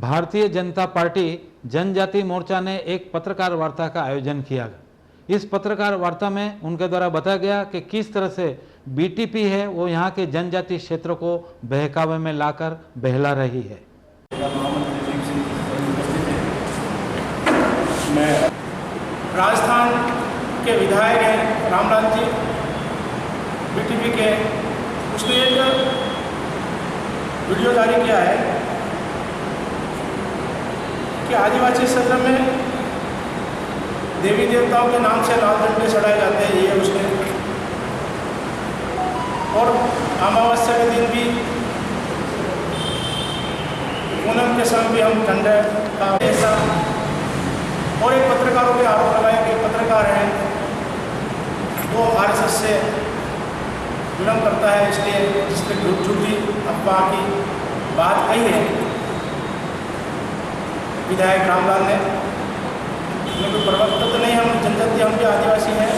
Bharatiya Janata party जनजाति मोर्चा ने एक पत्रकार वार्ता का आयोजन किया। इस पत्रकार वार्ता में उनके द्वारा बताया गया कि किस तरह से बीटीपी है वो यहाँ के जनजाति क्षेत्रों को बहकावे में लाकर बहला रही है। मैं राजस्थान के विधायक हैं रामलाल जी बीटीपी के, उसने एक वीडियो जारी किया है कि आदिवासी क्षेत्र में देवी देवताओं के नाम से लाल झंडे चढ़ाए जाते हैं, ये उसने, और अमावस्या के दिन भी पूनम के समय भी हम झंडे का ऐसा, और एक पत्रकारों के आरोप लगाए कि पत्रकार हैं वो आरएसएस से विलंब करता है, इसलिए जिस पर झूठी अफवाह की बात कही है विधायक रामलाल ने। कोई प्रवक्ता तो नहीं, हम जनजाति, हम भी आदिवासी हैं,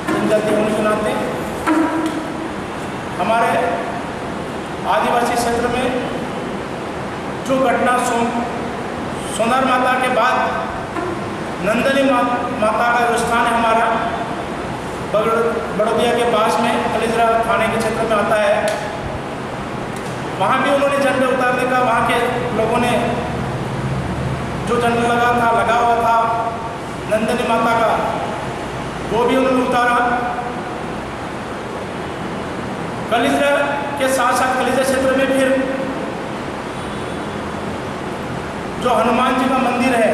जनजाति होने के नाते हमारे आदिवासी क्षेत्र में जो घटना सोनार माता के बाद नंदनी माता का जो स्थान है हमारा बड़ौदिया के पास में कलिजरा थाने के क्षेत्र में आता है, वहाँ भी उन्होंने झंडे उतारने का, वहाँ के लोगों ने जो झंडा लगा हुआ था नंदनी माता का, वो भी उन्होंने उतारा। कलिजरा के साथ साथ कलिजरा क्षेत्र में फिर जो हनुमान जी का मंदिर है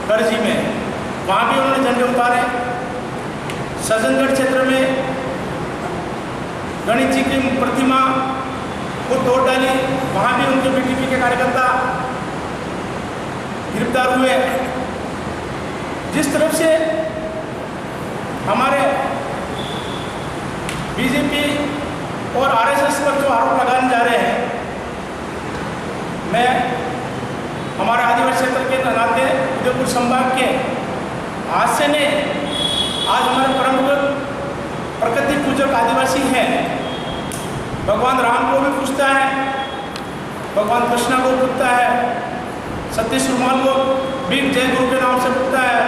करजी में, वहाँ भी उन्होंने झंडे उतारे। सज्जनगढ़ क्षेत्र में गणेश जी की प्रतिमा को तोड़ डाली, वहाँ भी उनके बीटीपी के कार्यकर्ता गिरफ्तार हुए। जिस तरफ से हमारे बीजेपी और आरएसएस पर जो आरोप लगाने जा रहे हैं, मैं हमारे आदिवासी क्षेत्र के नाते उदयपुर संभाग के हादसे ने आज हमारे परम प्रकृति पूजक आदिवासी हैं, भगवान राम को भी पूजता है, भगवान कृष्ण को पूजता है, सतीश रुमाल को भी जय गुरु के नाम से पूजता है,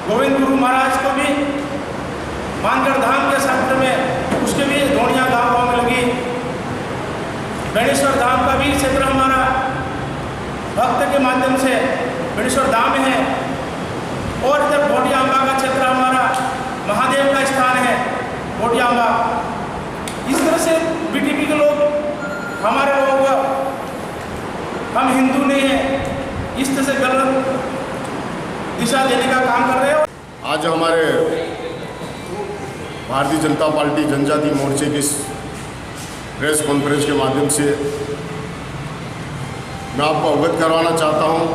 गोविंद गुरु महाराज को भी मानगढ़ धाम के क्षेत्र में उसके भी धोनिया गाँव में लगी, बेणेश्वर धाम का भी क्षेत्र हमारा भक्त के माध्यम से बेणेश्वर धाम है, और इधर भोटियांबा का क्षेत्र हमारा महादेव का स्थान है भोटियांबा। इस तरह से बीटीपी के लोग हमारे लोगों को हम हिंदू नहीं हैं, इस तरह से गलत दिशा देने का काम कर रहे हो। आज हमारे भारतीय जनता पार्टी जनजाति मोर्चे की प्रेस कॉन्फ्रेंस के माध्यम से मैं आपको अवगत करवाना चाहता हूं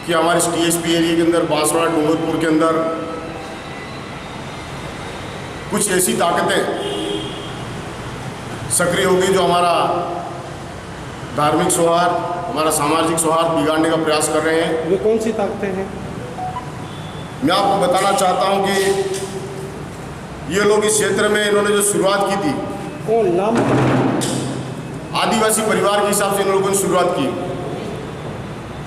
कि हमारे टीएसपी एरिया के अंदर बांसवाड़ा डूंगरपुर के अंदर कुछ ऐसी ताकतें सक्रिय हो गई जो हमारा धार्मिक सौहार्द, हमारा सामाजिक सौहार्द बिगाड़ने का प्रयास कर रहे हैं। वे कौन सी ताकतें हैं? मैं आपको बताना चाहता हूं कि ये लोग इस क्षेत्र में इन्होंने जो शुरुआत की थी, कौन नाम? आदिवासी परिवार के हिसाब से इन लोगों ने शुरुआत की।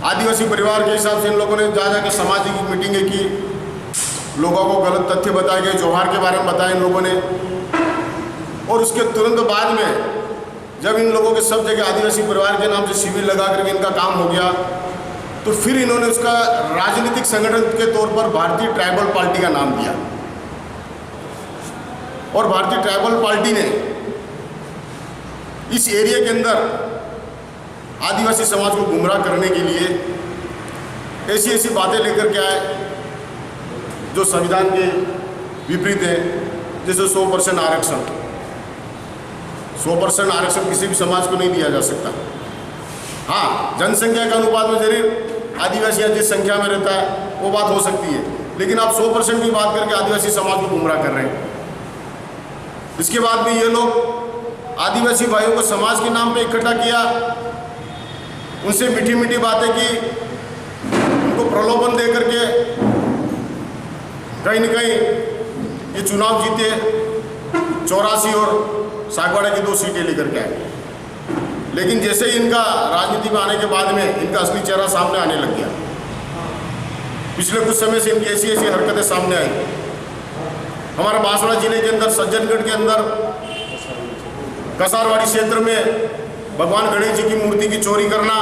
आदिवासी परिवार के हिसाब से इन लोगों ने जाके सामाजिक मीटिंगें की, लोगों को गलत तथ्य बताए गए, जोहार के बारे में बताया इन लोगों ने, और उसके तुरंत बाद में जब इन लोगों के सब जगह आदिवासी परिवार के नाम से शिविर लगा करके इनका काम हो गया, तो फिर इन्होंने उसका राजनीतिक संगठन के तौर पर भारतीय ट्राइबल पार्टी का नाम दिया, और भारतीय ट्राइबल पार्टी ने इस एरिया के अंदर आदिवासी समाज को गुमराह करने के लिए ऐसी ऐसी बातें लेकर के आए जो संविधान के विपरीत है, जैसे 100% आरक्षण। 100% आरक्षण किसी भी समाज को नहीं दिया जा सकता। हाँ, जनसंख्या के अनुपात में जरूर आदिवासी जिस संख्या में रहता है वो बात हो सकती है, लेकिन आप 100% की बात करके आदिवासी समाज को गुमराह कर रहे हैं। इसके बाद भी ये लोग आदिवासी भाइयों को समाज के नाम पे इकट्ठा किया, उनसे मीठी मीठी बातें की, उनको प्रलोभन दे करके कहीं न कहीं ये चुनाव जीते 84 और सागवाड़ा की 2 सीटें लेकर के आए। लेकिन जैसे ही इनका राजनीति में आने के बाद में इनका असली चेहरा सामने आने लग गया। पिछले कुछ समय से इनकी ऐसी ऐसी हरकतें सामने आई। हमारे बांसवाड़ा जिले के अंदर सज्जनगढ़ के अंदर कसारवाड़ी क्षेत्र में भगवान गणेश जी की मूर्ति की चोरी करना,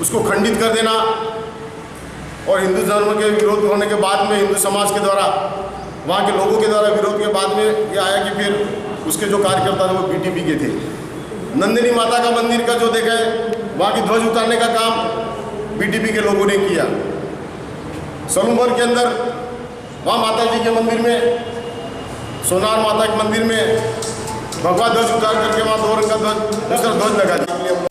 उसको खंडित कर देना और हिंदू धर्म के विरोध होने के बाद में हिंदू समाज के द्वारा, वहाँ के लोगों के द्वारा विरोध के बाद में ये आया कि फिर उसके जो कार्यकर्ता थे वो बीटीपी के थे। नंदिनी माता का मंदिर का जो देखा है, वहाँ की ध्वज उतारने का काम बीटीपी के लोगों ने किया। सलूमर के अंदर वहाँ माता जी के मंदिर में, सोनार माता के मंदिर में भगवा ध्वज उतार करके वहाँ 2 रंग का ध्वज, दूसरा ध्वज लगा दिया।